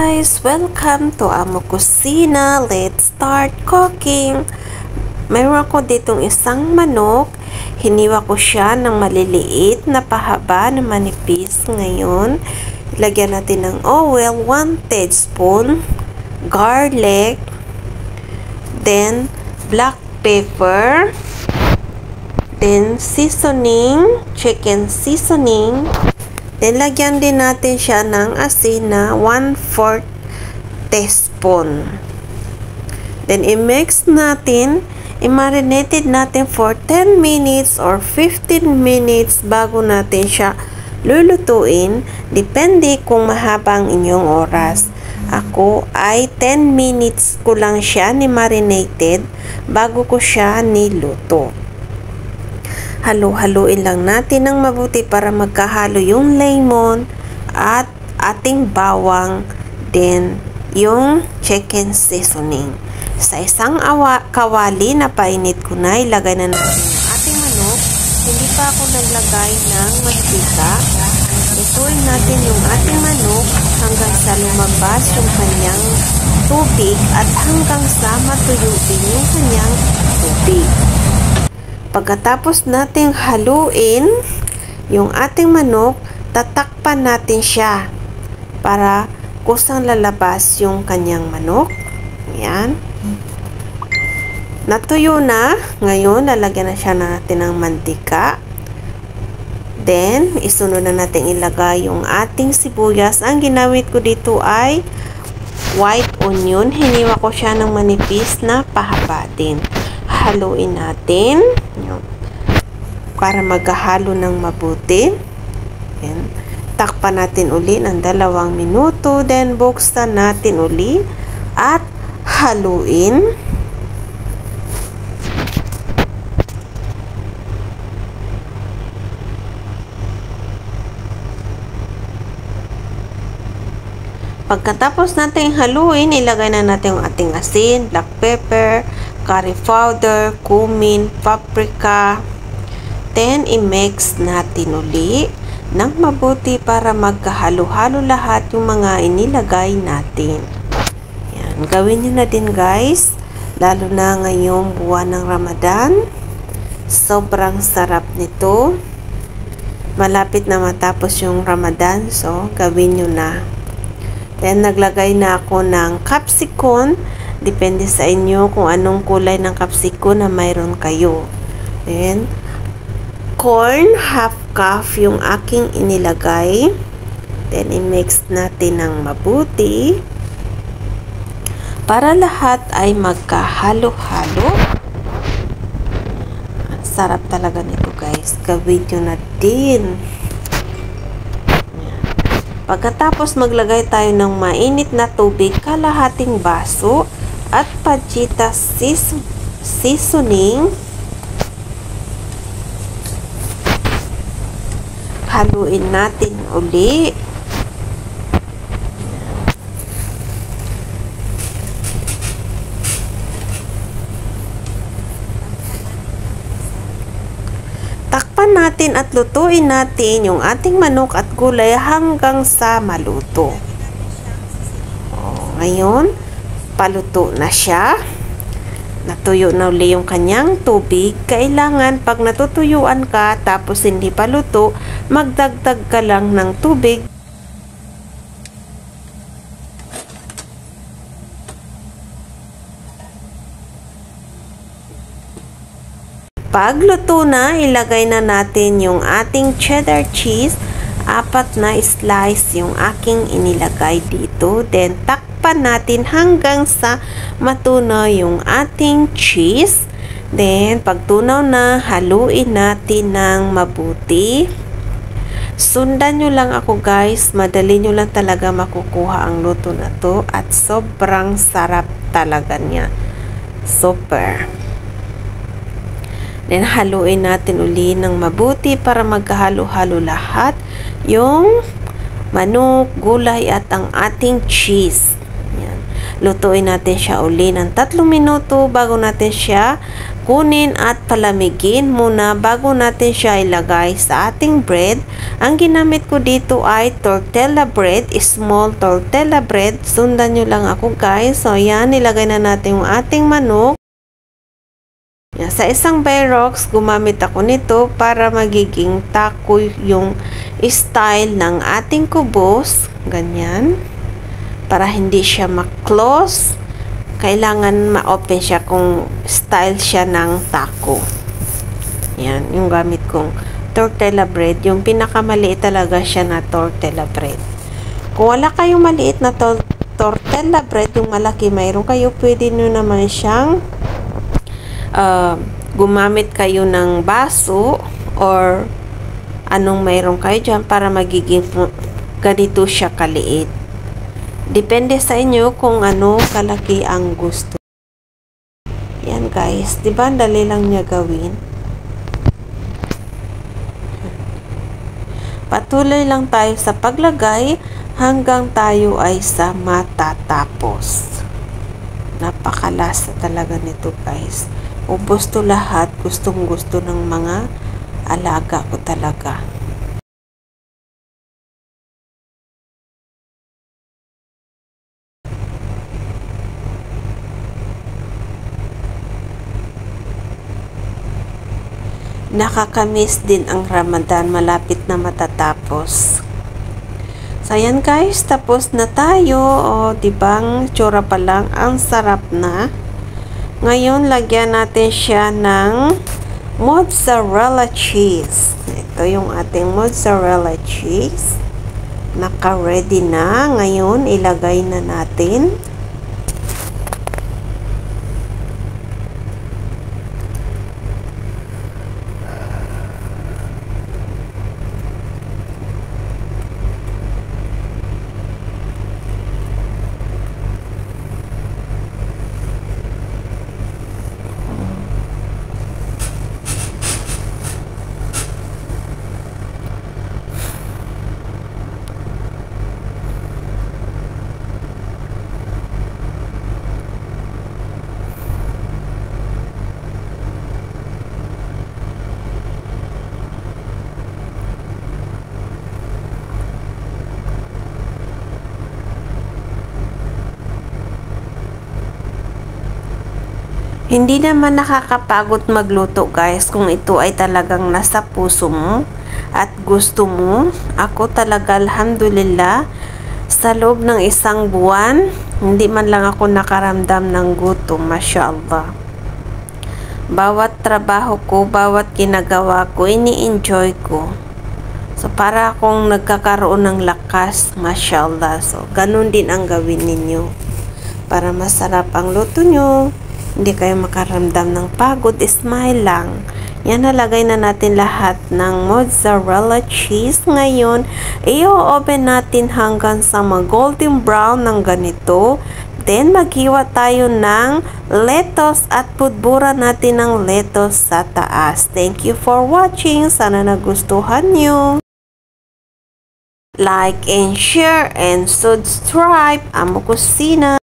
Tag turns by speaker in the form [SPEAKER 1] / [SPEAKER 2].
[SPEAKER 1] guys! Welcome to Amo Kusina. Let's start cooking! Mayroon ko ditong isang manok. Hiniwa ko siya ng maliliit na pahaba na manipis. Ngayon, lagyan natin ng oil, 1 teaspoon, garlic, then black pepper, then seasoning, chicken seasoning. Then, lagyan din natin siya ng asin na 1/4 teaspoon. Then, i-mix natin, i-marinated natin for 10 minutes or 15 minutes bago natin siya lulutuin. Depende kung mahaba ang inyong oras. Ako ay 10 minutes ko lang siya ni-marinated bago ko siya niluto. Halo-haluin lang natin ng mabuti para magkahalo yung lemon at ating bawang, then yung chicken seasoning. Sa isang kawali na painit ko na, ilagay na natin yung ating manok. Hindi pa ako naglagay ng mantika. Lutuin natin yung ating manok hanggang sa lumabas yung kanyang tubig at hanggang sa matuyo din yung kanyang tubig. Pagkatapos nating haluin yung ating manok, tatakpan natin siya para kusang lalabas yung kanyang manok. Ayan. Natuyo na. Ngayon, lalagyan na siya natin ng mantika. Then, isunod na natin ilagay yung ating sibuyas. Ang ginamit ko dito ay white onion. Hiniwa ko siya ng manipis na pahaba din. Haluin natin para maghalo ng mabuti. Then, takpan natin uli ng 2 minuto. Then, buksan natin uli at haluin. Pagkatapos natin haluin, ilagay na natin yung ating asin, black pepper, curry powder, cumin, paprika. Then, i-mix natin uli ng mabuti para magkahalo-halo lahat yung mga inilagay natin. Yan. Gawin nyo na din guys, lalo na ngayong buwan ng Ramadan. Sobrang sarap nito. Malapit na matapos yung Ramadan, so gawin nyo na. Then, naglagay na ako ng capsicum. Depende sa inyo kung anong kulay ng capsicum na mayroon kayo. Then, corn, half cup yung aking inilagay. Then, i-mix natin ng mabuti para lahat ay magkahalo-halo. Ang sarap talaga nito guys. Gawin nyo na din. Pagkatapos maglagay tayo ng mainit na tubig, kalahating baso at pancita seasoning. Haluin natin uli. Takpan natin at lutuin natin yung ating manok at gulay hanggang sa maluto. Ngayon, paluto na siya. Natuyo na uli yung kanyang tubig. Kailangan pag natutuyuan ka tapos hindi pa luto, magdagdag ka lang ng tubig. Pag luto na, ilagay na natin yung ating cheddar cheese. 4 na slice yung aking inilagay dito. Then, takpan natin hanggang sa matunaw yung ating cheese. Then, pag tunaw na, haluin natin ng mabuti. Sundan nyo lang ako guys. Madali nyo lang talaga makukuha ang luto na to. At sobrang sarap talaga niya. Super. Then, haluin natin uli ng mabuti para magkahalo-halo lahat yung manok, gulay at ang ating cheese. Yan. Lutuin natin siya uli ng 3 minuto bago natin siya kunin at palamigin muna bago natin siya ilagay sa ating bread. Ang ginamit ko dito ay tortilla bread, small tortilla bread. Sundan nyo lang ako guys. So yan, nilagay na natin yung ating manok. Yan, sa isang Bayrox, gumamit ako nito para magiging taco yung style ng ating kubos. Ganyan. Para hindi siya ma-close. Kailangan ma-open siya kung style siya ng taco. Yan, yung gamit kong tortilla bread. Yung pinakamaliit talaga siya na tortilla bread. Kung wala kayong maliit na tortilla bread, yung malaki mayroon kayo, pwede nyo naman siyang gumamit kayo ng baso or anong mayroon kayo dyan para magiging ganito siya kaliit. Depende sa inyo kung ano kalaki ang gusto. Yan guys, diba dali lang niya gawin. Patuloy lang tayo sa paglagay hanggang tayo ay sa matatapos. Napakalasa talaga nito guys. Ubos to lahat. Gustong gusto ng mga alaga ko talaga. Nakakamiss din ang Ramadan. Malapit na matatapos. So, ayan guys. Tapos na tayo. O, dibang tsura pa lang. Ang sarap na. Ngayon, lagyan natin siya ng mozzarella cheese. Ito yung ating mozzarella cheese. Naka-ready na. Ngayon, ilagay na natin. Hindi naman nakakapagod magluto guys kung ito ay talagang nasa puso mo at gusto mo. Ako talaga alhamdulillah sa loob ng isang buwan hindi man lang ako nakaramdam ng gutom, mashallah. Bawat trabaho ko, bawat ginagawa ko, ini-enjoy ko. So para akong nagkakaroon ng lakas, mashallah. So ganun din ang gawin ninyo para masarap ang luto nyo. Hindi kayo makaramdam ng pagod, smile lang. Yan, nalagay na natin lahat ng mozzarella cheese. Ngayon, i-oven natin hanggang sa golden brown ng ganito. Then, maghiwa tayo ng lettuce at pudbura natin ng lettuce sa taas. Thank you for watching. Sana nagustuhan nyo. Like and share and subscribe. Amo Kusina.